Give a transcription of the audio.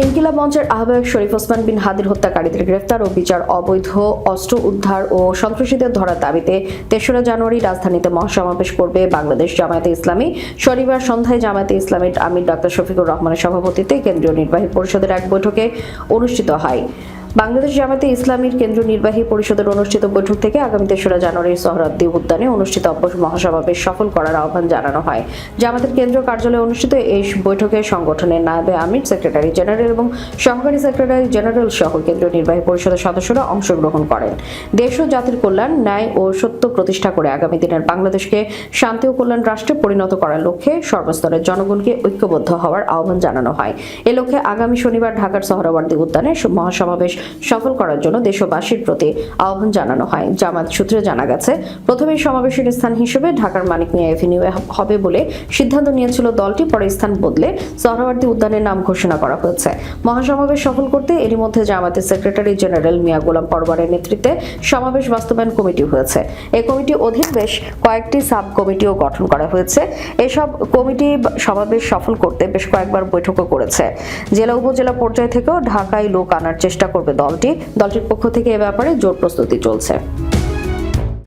ইনকিলাব মঞ্চের আহ্বায়ক শরীফ ওসমান বিন হাদির হত্যাকারীদের গ্রেফতার ও বিচার, অবৈধ অস্ত্র উদ্ধার ও সন্ত্রাসীদের ধরার দাবিতে ৩রা জানুয়ারি রাজধানীতে মহাসমাবেশ করবে বাংলাদেশ জামায়াতে ইসলামী। শনিবার সন্ধ্যায় জামায়াতে ইসলামীর আমির ডক্টর শফিকুর রহমানের সভাপতিত্বে কেন্দ্রীয় নির্বাহী পরিষদের এক বৈঠকে অনুষ্ঠিত হয়। বাংলাদেশ জামায়াতে ইসলামীর কেন্দ্রীয় নির্বাহী পরিষদের অনুষ্ঠিত বৈঠক থেকে আগামী ৩রা জানুয়ারি সোহরাওয়ার্দী উদ্যানে অনুষ্ঠিত মহাসমাবেশ সফল করার আহ্বান জানানো হয়। জামায়াতের কেন্দ্রীয় কার্যালয়ে অনুষ্ঠিত এই বৈঠকে সংগঠনের নায়েবে আমির, সেক্রেটারি জেনারেল এবং সহকারী সেক্রেটারি জেনারেল সহ কেন্দ্রীয় নির্বাহী পরিষদের সদস্যরা অংশগ্রহণ করেন। দেশ ও জাতির কল্যাণ, ন্যায় ও সত্য প্রতিষ্ঠা করে আগামী দিনের বাংলাদেশকে শান্তি ও কল্যাণ রাষ্ট্রে পরিণত করার লক্ষ্যে সর্বস্তরের জনগণকে ঐক্যবদ্ধ হওয়ার আহ্বান জানানো হয়। এ লক্ষ্যে আগামী শনিবার ঢাকার সোহরাওয়ার্দী উদ্যানে মহাসমাবেশ সফল করার জন্য দেশবাসীর প্রতি আহ্বান জানানো হয়। জামায়াত সূত্রে জানা গেছে, প্রথমে সমাবেশের স্থান হিসেবে ঢাকার মানিক মিয়া এভিনিউ হবে বলে সিদ্ধান্ত নিয়েছিল দলটি, পরে স্থান বদলে সোহরাওয়ার্দী উদ্যানের নাম ঘোষণা করা হয়েছে। মহাসমাবেশ সফল করতে এরই মধ্যে জামায়াতের সেক্রেটারি জেনারেল মিয়া গোলাম পরওয়ারের নেতৃত্বে সমাবেশ বাস্তবায়ন কমিটি হয়েছে। এই কমিটি অধীন বেশ কয়েকটি সাব কমিটিও গঠন করা হয়েছে। এসব কমিটি সমাবেশ সফল করতে বেশ কয়েকবার বৈঠকও করেছে। জেলা উপজেলা পর্যায় থেকেও ঢাকায় লোক আনার চেষ্টা করবে দলটির পক্ষ থেকে এ ব্যাপারে জোর প্রস্তুতি চলছে।